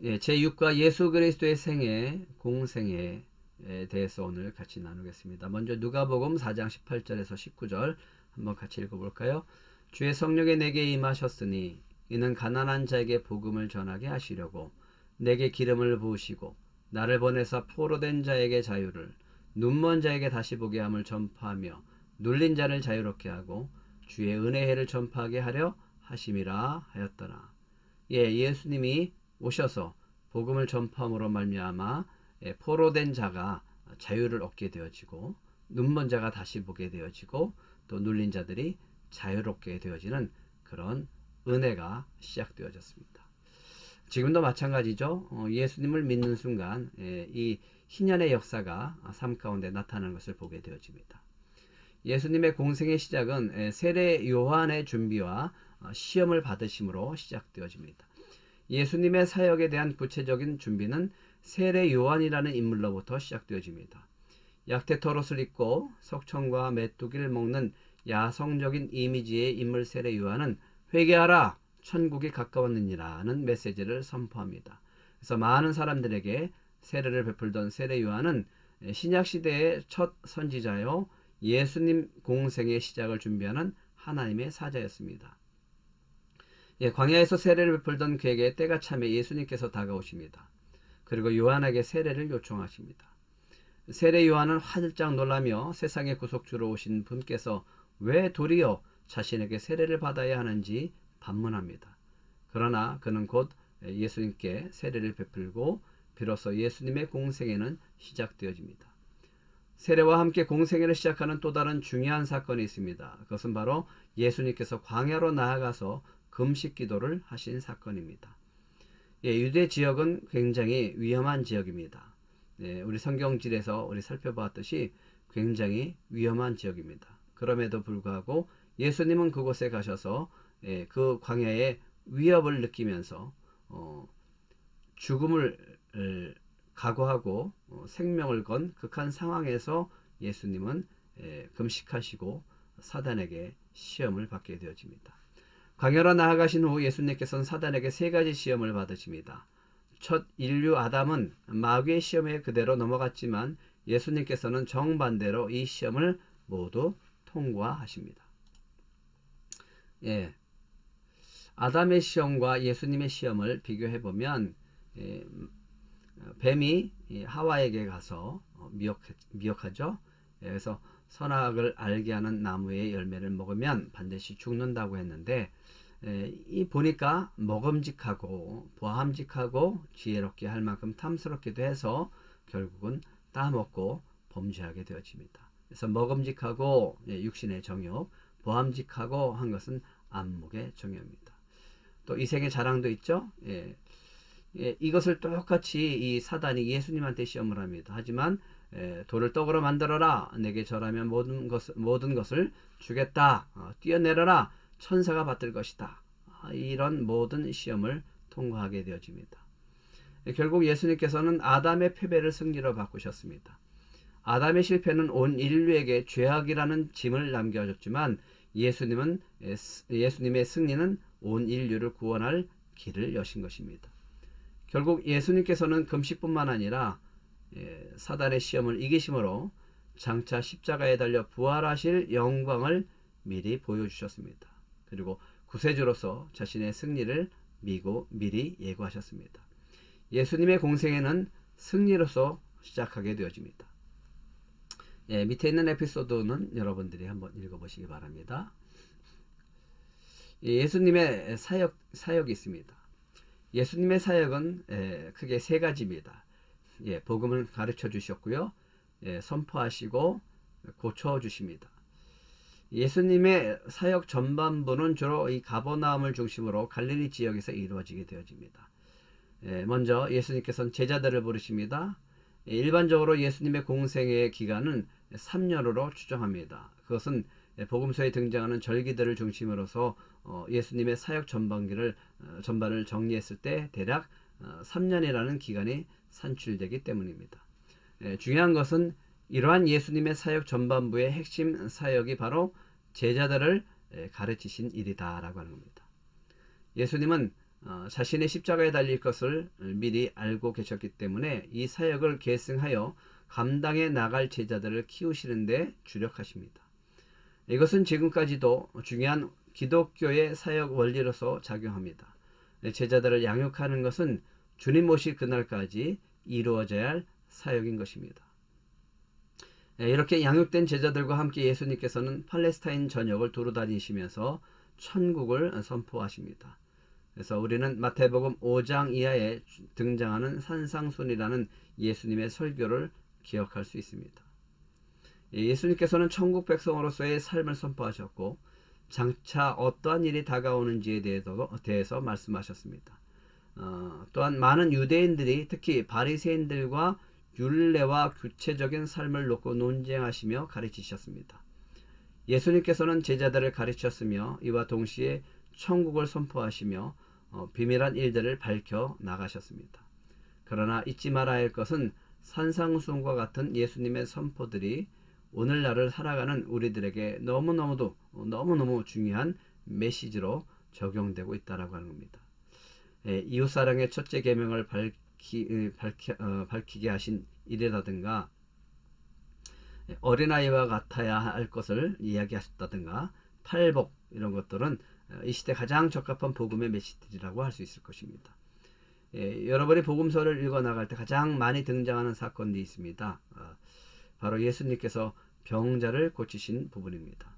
제6과 예수 그리스도의 생애, 공생애에 대해서 오늘 같이 나누겠습니다. 먼저 누가복음 4장 18절에서 19절 한번 같이 읽어볼까요? 주의 성령이 내게 임하셨으니 이는 가난한 자에게 복음을 전하게 하시려고 내게 기름을 부으시고 나를 보내사 포로된 자에게 자유를, 눈먼 자에게 다시 보게 함을 전파하며 눌린 자를 자유롭게 하고 주의 은혜의 해를 전파하게 하려 하심이라 하였더라. 예수님이 오셔서 복음을 전파함으로 말미암아 포로된 자가 자유를 얻게 되어지고 눈먼 자가 다시 보게 되어지고 또 눌린 자들이 자유롭게 되어지는 그런 은혜가 시작되어졌습니다. 지금도 마찬가지죠. 예수님을 믿는 순간 이 희년의 역사가 삶 가운데 나타나는 것을 보게 되어집니다. 예수님의 공생의 시작은 세례 요한의 준비와 시험을 받으심으로 시작되어집니다. 예수님의 사역에 대한 구체적인 준비는 세례 요한이라는 인물로부터 시작되어집니다. 약태토롯을 입고 석청과 메뚜기를 먹는 야성적인 이미지의 인물 세례 요한은 회개하라, 천국이 가까웠느니라는 메시지를 선포합니다. 그래서 많은 사람들에게 세례를 베풀던 세례 요한은 신약시대의 첫 선지자요, 예수님 공생의 시작을 준비하는 하나님의 사자였습니다. 광야에서 세례를 베풀던 그에게 때가 차며 예수님께서 다가오십니다. 그리고 요한에게 세례를 요청하십니다. 세례 요한은 화들짝 놀라며 세상의 구속주로 오신 분께서 왜 도리어 자신에게 세례를 받아야 하는지 반문합니다. 그러나 그는 곧 예수님께 세례를 베풀고 비로소 예수님의 공생애는 시작되어집니다. 세례와 함께 공생애를 시작하는 또 다른 중요한 사건이 있습니다. 그것은 바로 예수님께서 광야로 나아가서 금식 기도를 하신 사건입니다. 유대 지역은 굉장히 위험한 지역입니다. 우리 성경질에서 우리 살펴보았듯이 굉장히 위험한 지역입니다. 그럼에도 불구하고 예수님은 그곳에 가셔서 그 광야의 위협을 느끼면서 죽음을 각오하고 생명을 건 극한 상황에서 예수님은 금식하시고 사단에게 시험을 받게 되어집니다. 광야로 나아가신 후 예수님께서는 사단에게 세 가지 시험을 받으십니다. 첫 인류 아담은 마귀의 시험에 그대로 넘어갔지만 예수님께서는 정반대로 이 시험을 모두 통과하십니다. 아담의 시험과 예수님의 시험을 비교해보면 뱀이 하와에게 가서 미혹하죠. 그래서 선악을 알게 하는 나무의 열매를 먹으면 반드시 죽는다고 했는데 이 보니까 먹음직하고 보함직하고 지혜롭게 할 만큼 탐스럽기도 해서 결국은 따먹고 범죄하게 되어집니다. 그래서 먹음직하고 육신의 정욕, 보함직하고 한 것은 안목의 정욕입니다. 또 이생의 자랑도 있죠. 이것을 똑같이 이 사단이 예수님한테 시험을 합니다. 하지만 돌을 떡으로 만들어라, 내게 절하면 모든 것을 주겠다, 뛰어내려라, 천사가 받들 것이다. 이런 모든 시험을 통과하게 되어집니다. 결국 예수님께서는 아담의 패배를 승리로 바꾸셨습니다. 아담의 실패는 온 인류에게 죄악이라는 짐을 남겨줬지만 예수님의 승리는 온 인류를 구원할 길을 여신 것입니다. 결국 예수님께서는 금식뿐만 아니라 사단의 시험을 이기심으로 장차 십자가에 달려 부활하실 영광을 미리 보여주셨습니다. 그리고 구세주로서 자신의 승리를 미리 예고하셨습니다. 예수님의 공생애는 승리로서 시작하게 되어집니다. 밑에 있는 에피소드는 여러분들이 한번 읽어보시기 바랍니다. 예수님의 사역이 있습니다. 예수님의 사역은 크게 세 가지입니다. 복음을 가르쳐 주셨고요, 선포하시고 고쳐 주십니다. 예수님의 사역 전반부는 주로 이 가버나움을 중심으로 갈릴리 지역에서 이루어지게 되어집니다. 먼저 예수님께서는 제자들을 부르십니다. 일반적으로 예수님의 공생애의 기간은 3년으로 추정합니다. 그것은 복음서에 등장하는 절기들을 중심으로서 예수님의 사역 전반을 정리했을 때 대략 3년이라는 기간이 산출되기 때문입니다. 중요한 것은 이러한 예수님의 사역 전반부의 핵심 사역이 바로 제자들을 가르치신 일이다라고 하는 겁니다. 예수님은 자신의 십자가에 달릴 것을 미리 알고 계셨기 때문에 이 사역을 계승하여 감당해 나갈 제자들을 키우시는데 주력하십니다. 이것은 지금까지도 중요한 기독교의 사역 원리로서 작용합니다. 제자들을 양육하는 것은 주님 오실 그날까지 이루어져야 할 사역인 것입니다. 이렇게 양육된 제자들과 함께 예수님께서는 팔레스타인 전역을 두루다니시면서 천국을 선포하십니다. 그래서 우리는 마태복음 5장 이하에 등장하는 산상순이라는 예수님의 설교를 기억할 수 있습니다. 예수님께서는 천국 백성으로서의 삶을 선포하셨고 장차 어떠한 일이 다가오는지에 대해서 말씀하셨습니다. 또한 많은 유대인들이 특히 바리새인들과 율례와 구체적인 삶을 놓고 논쟁하시며 가르치셨습니다. 예수님께서는 제자들을 가르쳤으며 이와 동시에 천국을 선포하시며 비밀한 일들을 밝혀 나가셨습니다. 그러나 잊지 말아야 할 것은 산상수훈과 같은 예수님의 선포들이 오늘날을 살아가는 우리들에게 너무너무 중요한 메시지로 적용되고 있다고 하는 겁니다. 이웃사랑의 첫째 계명을 밝히게 하신 일이라든가 어린아이와 같아야 할 것을 이야기하셨다든가 팔복 이런 것들은 이 시대 가장 적합한 복음의 메시지라고 할 수 있을 것입니다. 여러분이 복음서를 읽어나갈 때 가장 많이 등장하는 사건이 있습니다. 바로 예수님께서 병자를 고치신 부분입니다.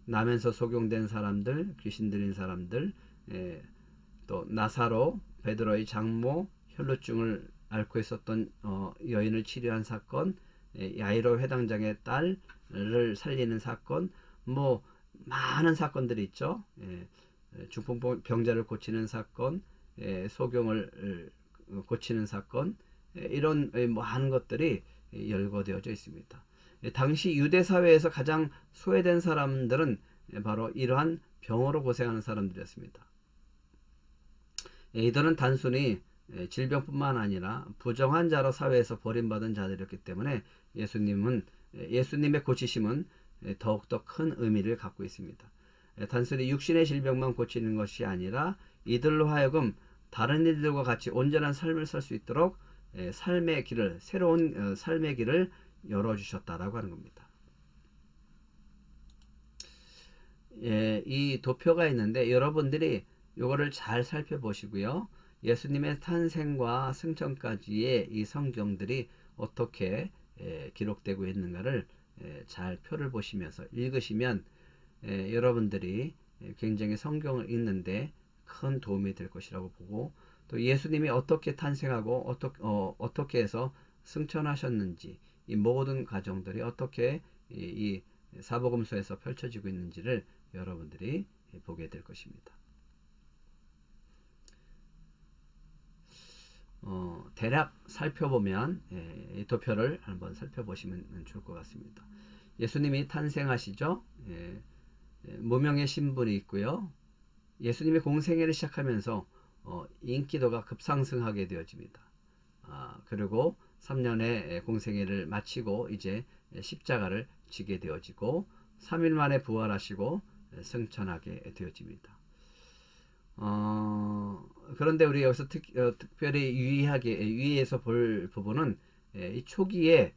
나면서 속용된 사람들, 귀신 들린 사람들, 또 나사로, 베드로의 장모, 혈루증을 앓고 있었던 여인을 치료한 사건, 야이로 회당장의 딸을 살리는 사건, 뭐 많은 사건들이 있죠. 중풍병자를 고치는 사건, 소경을 고치는 사건, 이런 많은 것들이 열거되어져 있습니다. 당시 유대 사회에서 가장 소외된 사람들은 바로 이러한 병으로 고생하는 사람들이었습니다. 이들은 단순히 질병뿐만 아니라 부정한 자로 사회에서 버림받은 자들이었기 때문에 예수님의 고치심은 더욱더 큰 의미를 갖고 있습니다. 단순히 육신의 질병만 고치는 것이 아니라 이들로 하여금 다른 이들과 같이 온전한 삶을 살 수 있도록 새로운 삶의 길을 열어주셨다라고 하는 겁니다. 이 도표가 있는데 여러분들이 이거를 잘 살펴보시고요. 예수님의 탄생과 승천까지의 이 성경들이 어떻게 기록되고 있는가를 잘 표를 보시면서 읽으시면 여러분들이 굉장히 성경을 읽는데 큰 도움이 될 것이라고 보고, 또 예수님이 어떻게 탄생하고 어떻게 해서 승천하셨는지 이 모든 과정들이 어떻게 이 사복음서에서 펼쳐지고 있는지를 여러분들이 보게 될 것입니다. 대략 살펴보면 이 도표를 한번 살펴보시면 좋을 것 같습니다. 예수님이 탄생하시죠. 무명의 신분이 있고요. 예수님이 공생애를 시작하면서 인기도가 급상승하게 되어집니다. 그리고 3년의 공생애를 마치고 이제 십자가를 지게 되어지고 3일 만에 부활하시고 승천하게 되어집니다. 그런데 우리 여기서 특별히 유의해서 볼 부분은 이 초기에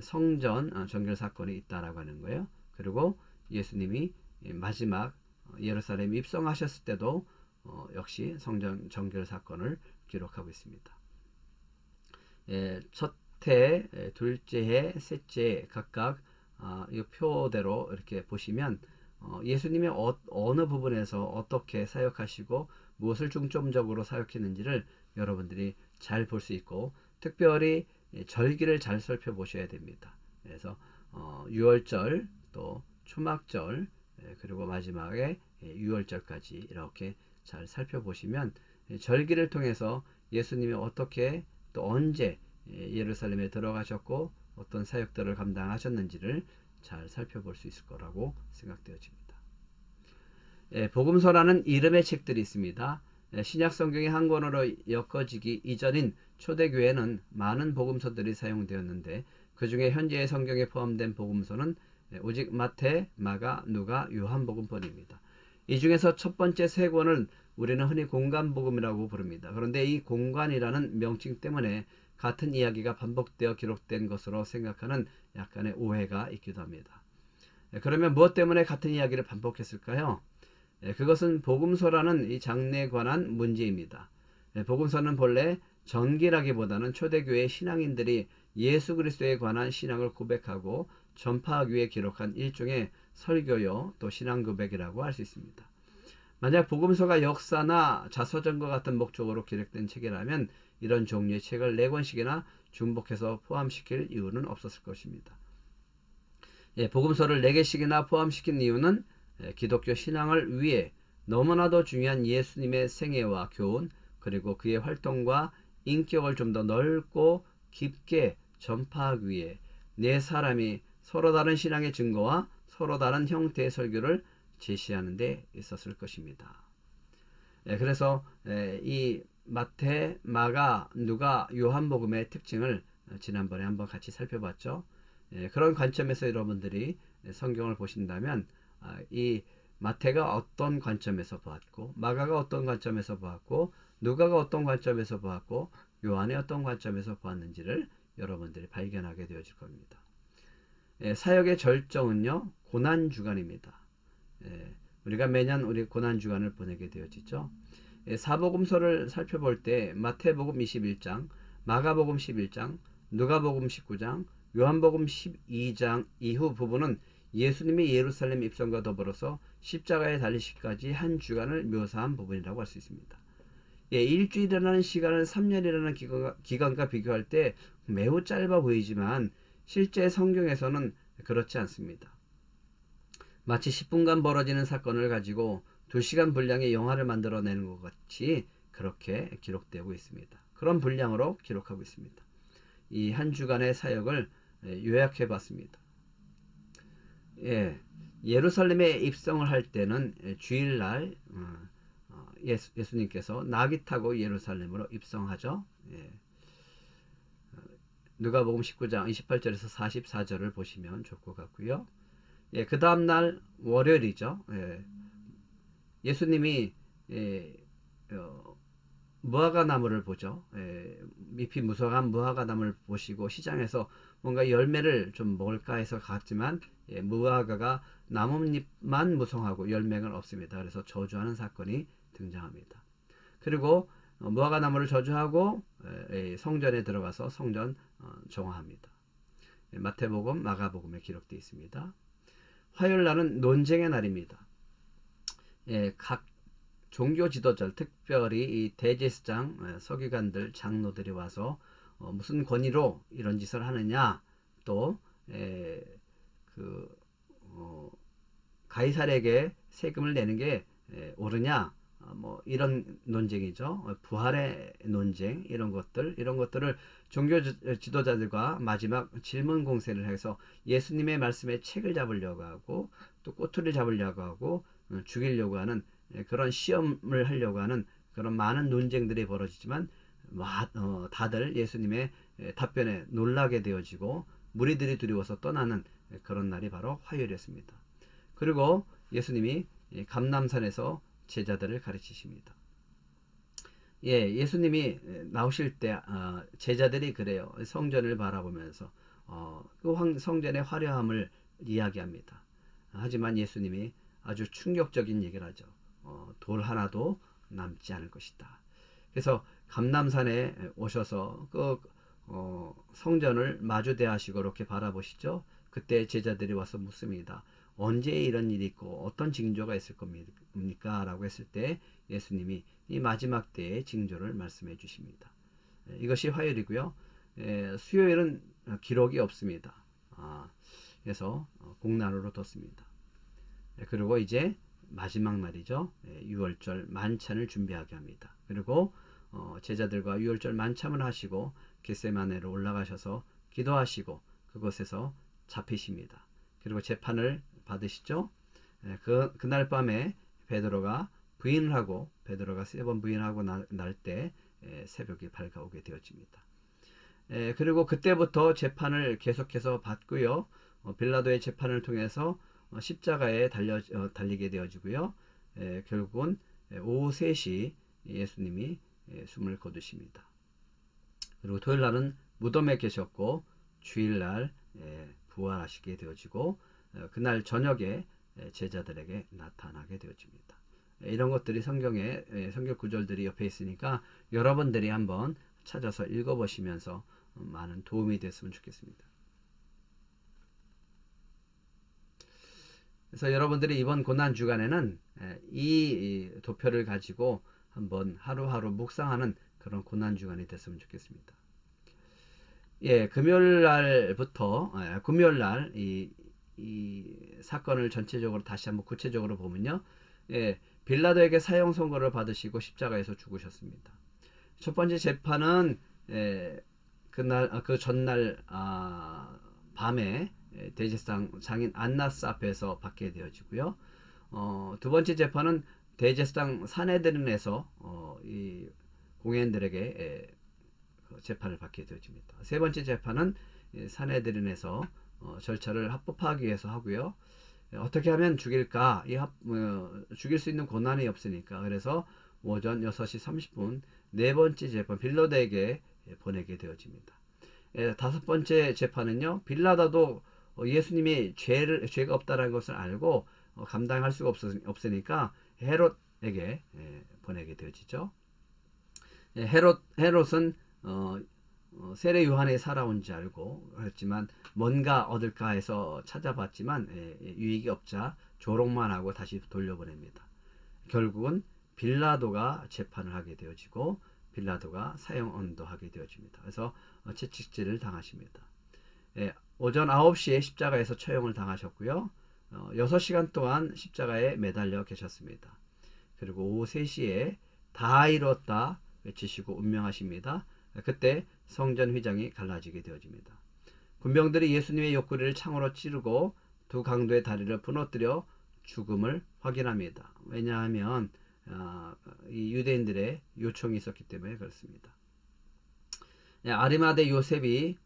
성전 정결 사건이 있다라고 하는 거예요. 그리고 예수님이 마지막 예루살렘 입성하셨을 때도 역시 성전 정결 사건을 기록하고 있습니다. 첫 해, 둘째 해, 셋째 해 각각 이 표대로 이렇게 보시면 예수님이 어느 부분에서 어떻게 사역하시고 무엇을 중점적으로 사역했는지를 여러분들이 잘 볼 수 있고, 특별히 절기를 잘 살펴보셔야 됩니다. 그래서 유월절, 또 초막절, 그리고 마지막에 유월절까지 이렇게 잘 살펴보시면 절기를 통해서 예수님이 어떻게 또 언제 예루살렘에 들어가셨고 어떤 사역들을 감당하셨는지를 잘 살펴볼 수 있을 거라고 생각되어집니다. 복음서라는 이름의 책들이 있습니다. 신약 성경이 한 권으로 엮어지기 이전인 초대교회는 많은 복음서들이 사용되었는데 그 중에 현재의 성경에 포함된 복음서는 오직 마태, 마가, 누가, 요한복음뿐입니다. 이 중에서 첫 번째 세 권을 우리는 흔히 공간복음이라고 부릅니다. 그런데 이 공간이라는 명칭 때문에 같은 이야기가 반복되어 기록된 것으로 생각하는 약간의 오해가 있기도 합니다. 그러면 무엇 때문에 같은 이야기를 반복했을까요? 그것은 복음서라는 이 장르에 관한 문제입니다. 복음서는 본래 전기라기보다는 초대교회 신앙인들이 예수 그리스도에 관한 신앙을 고백하고 전파하기 위해 기록한 일종의 설교요 또 신앙 고백이라고 할 수 있습니다. 만약 복음서가 역사나 자서전과 같은 목적으로 기록된 책이라면 이런 종류의 책을 4권씩이나 중복해서 포함시킬 이유는 없었을 것입니다. 복음서를 4개씩이나 포함시킨 이유는 기독교 신앙을 위해 너무나도 중요한 예수님의 생애와 교훈 그리고 그의 활동과 인격을 좀 더 넓고 깊게 전파하기 위해 네 사람이 서로 다른 신앙의 증거와 서로 다른 형태의 설교를 제시하는 데 있었을 것입니다. 그래서 이 마태, 마가, 누가, 요한복음의 특징을 지난번에 한번 같이 살펴봤죠. 그런 관점에서 여러분들이 성경을 보신다면 이 마태가 어떤 관점에서 보았고 마가가 어떤 관점에서 보았고 누가가 어떤 관점에서 보았고 요한이 어떤 관점에서 보았는지를 여러분들이 발견하게 되어질 겁니다. 사역의 절정은요 고난주간입니다. 우리가 매년 우리 고난주간을 보내게 되어지죠. 사복음서를 살펴볼 때 마태복음 21장, 마가복음 11장, 누가복음 19장, 요한복음 12장 이후 부분은 예수님이 예루살렘 입성과 더불어서 십자가에 달리시기까지 한 주간을 묘사한 부분이라고 할 수 있습니다. 일주일이라는 시간을 3년이라는 기간과 비교할 때 매우 짧아 보이지만 실제 성경에서는 그렇지 않습니다. 마치 10분간 벌어지는 사건을 가지고 2시간 분량의 영화를 만들어내는 것 같이 그렇게 기록되고 있습니다. 그런 분량으로 기록하고 있습니다. 이 한 주간의 사역을 요약해 봤습니다. 예루살렘에 입성을 할 때는 주일날 예수님께서 나귀 타고 예루살렘으로 입성하죠. 누가복음 19장 28절에서 44절을 보시면 좋을 것 같고요. 그 다음날 월요일이죠. 예수님이 무화과 나무를 보죠. 잎이 무성한 무화과 나무를 보시고 시장에서 뭔가 열매를 좀 먹을까 해서 갔지만 무화과가 나뭇잎만 무성하고 열매가 없습니다. 그래서 저주하는 사건이 등장합니다. 그리고 무화과 나무를 저주하고 성전에 들어가서 성전 정화합니다. 마태복음, 마가복음에 기록되어 있습니다. 화요일날은 논쟁의 날입니다. 각 종교 지도자, 특별히 이 대제사장, 서기관들, 장로들이 와서 무슨 권위로 이런 짓을 하느냐, 또 가이사랴에게 세금을 내는 게 옳으냐, 뭐 이런 논쟁이죠. 부활의 논쟁 이런 것들을 종교 지도자들과 마지막 질문 공세를 해서 예수님의 말씀에 책을 잡으려고 하고 또 꼬투리를 잡으려고 하고 죽이려고 하는 그런 시험을 하려고 하는 그런 많은 논쟁들이 벌어지지만 다들 예수님의 답변에 놀라게 되어지고 무리들이 두려워서 떠나는 그런 날이 바로 화요일이었습니다. 그리고 예수님이 감람산에서 제자들을 가르치십니다. 예수님이 나오실 때 제자들이 그래요. 성전을 바라보면서 그 성전의 화려함을 이야기합니다. 하지만 예수님이 아주 충격적인 얘기를 하죠. 돌 하나도 남지 않을 것이다. 그래서 감람산에 오셔서 그 성전을 마주대하시고 이렇게 바라보시죠. 그때 제자들이 와서 묻습니다. 언제 이런 일이 있고 어떤 징조가 있을 겁니까? 라고 했을 때 예수님이 이 마지막 때의 징조를 말씀해 주십니다. 이것이 화요일이고요. 수요일은 기록이 없습니다. 그래서 공난으로 뒀습니다. 그리고 이제 마지막 날이죠. 6월절 만찬을 준비하게 합니다. 그리고 제자들과 6월절 만찬을 하시고 겟세마네로 올라가셔서 기도하시고 그곳에서 잡히십니다. 그리고 재판을 받으시죠. 그날 밤에 베드로가 부인을 하고 베드로가 3번 부인하고 날 때 새벽이 밝아오게 되어집니다. 그리고 그때부터 재판을 계속해서 받고요. 빌라도의 재판을 통해서 십자가에 달리게 되어지고요. 결국은 오후 3시 예수님이 숨을 거두십니다. 그리고 토요일 날은 무덤에 계셨고 주일날 부활하시게 되어지고 그날 저녁에 제자들에게 나타나게 되어집니다. 이런 것들이 성경에 성경 구절들이 옆에 있으니까 여러분들이 한번 찾아서 읽어보시면서 많은 도움이 됐으면 좋겠습니다. 그래서 여러분들이 이번 고난주간에는 이 도표를 가지고 한번 하루하루 묵상하는 그런 고난주간이 됐으면 좋겠습니다. 예, 금요일날 이 사건을 전체적으로 다시 한번 구체적으로 보면요. 예, 빌라도에게 사형 선고를 받으시고 십자가에서 죽으셨습니다. 첫 번째 재판은 그 전날 밤에 대제사장 장인 안나스 앞에서 받게 되어지고요. 두 번째 재판은 대제사장 산헤드린에서 이 공회인들에게 재판을 받게 되어집니다. 세 번째 재판은 산헤드린에서 절차를 합법화하기 위해서 하고요. 어떻게 하면 죽일까? 죽일 수 있는 권한이 없으니까. 그래서 오전 6시 30분 네 번째 재판 빌라도에게 보내게 되어집니다. 다섯 번째 재판은요. 빌라도도 예수님이 죄가 없다는 것을 알고 감당할 수가 없으니까 헤롯에게 보내게 되어지죠. 헤롯은 세례 요한이 살아온 지 알고 그랬지만 뭔가 얻을까 해서 찾아봤지만 유익이 없자 조롱만 하고 다시 돌려보냅니다. 결국은 빌라도가 재판을 하게 되어지고 빌라도가 사형 언도하게 되어집니다. 그래서 채찍질을 당하십니다. 오전 9시에 십자가에서 처형을 당하셨고요. 6시간 동안 십자가에 매달려 계셨습니다. 그리고 오후 3시에 다 이뤘다 외치시고 운명하십니다. 그때 성전 휘장이 갈라지게 되어집니다. 군병들이 예수님의 옆구리를 창으로 찌르고 두 강도의 다리를 부러뜨려 죽음을 확인합니다. 왜냐하면 이 유대인들의 요청이 있었기 때문에 그렇습니다. 아리마대 요셉이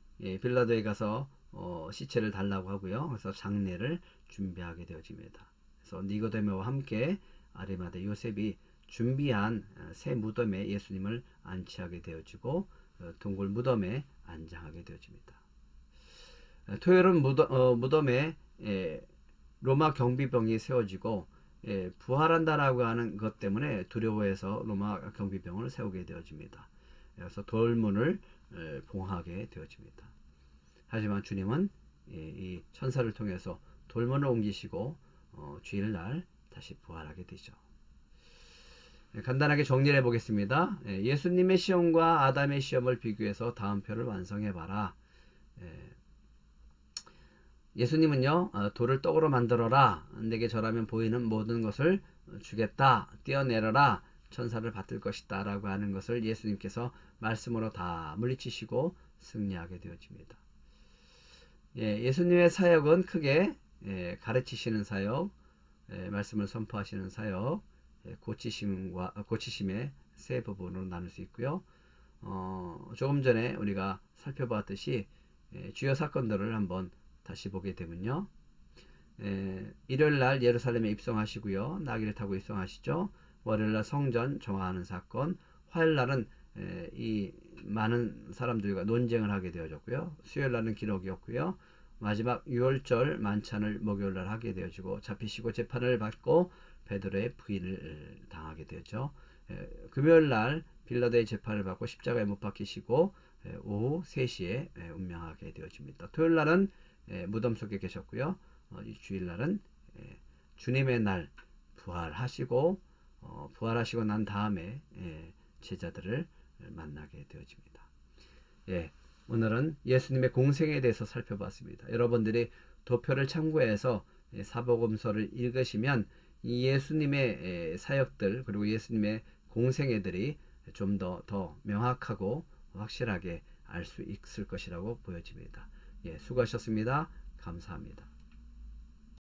빌라도에 가서 시체를 달라고 하고요. 그래서 장례를 준비하게 되어집니다. 그래서 니고데모와 함께 아리마대 요셉이 준비한 새 무덤에 예수님을 안치하게 되어지고 동굴 무덤에 안장하게 되어집니다. 토요일은 무덤에 로마 경비병이 세워지고 부활한다라고 하는 것 때문에 두려워해서 로마 경비병을 세우게 되어집니다. 그래서 돌문을 봉하게 되어집니다. 하지만 주님은 이 천사를 통해서 돌문을 옮기시고 주일날 다시 부활하게 되죠. 간단하게 정리를 해보겠습니다. 예수님의 시험과 아담의 시험을 비교해서 다음표를 완성해봐라. 예수님은요, 돌을 떡으로 만들어라. 내게 절하면 보이는 모든 것을 주겠다. 떼어내려라. 천사를 받들 것이다. 라고 하는 것을 예수님께서 말씀으로 다 물리치시고 승리하게 되어집니다. 예수님의 사역은 크게 가르치시는 사역, 말씀을 선포하시는 사역, 고치심의 세 부분으로 나눌 수 있고요. 조금 전에 우리가 살펴봤듯이 주요 사건들을 한번 다시 보게 되면요. 일요일날 예루살렘에 입성하시고요. 나귀를 타고 입성하시죠. 월요일날 성전 정화하는 사건, 화요일날은 이 많은 사람들과 논쟁을 하게 되어졌고요. 수요일날은 기록이었고요. 마지막 6월절 만찬을 목요일날 하게 되어지고 잡히시고 재판을 받고 베드로의 부인을 당하게 되었죠. 금요일날 빌라도의 재판을 받고 십자가에 못 박히시고 오후 3시에 운명하게 되어집니다. 토요일날은 무덤 속에 계셨고요. 주일날은 주님의 날 부활하시고 부활하시고 난 다음에 제자들을 만나게 되어집니다. 오늘은 예수님의 공생에 대해서 살펴봤습니다. 여러분들이 도표를 참고해서 사복음서를 읽으시면 이 예수님의 사역들 그리고 예수님의 공생애들이 좀 더 명확하고 확실하게 알 수 있을 것이라고 보여집니다. 수고하셨습니다. 감사합니다.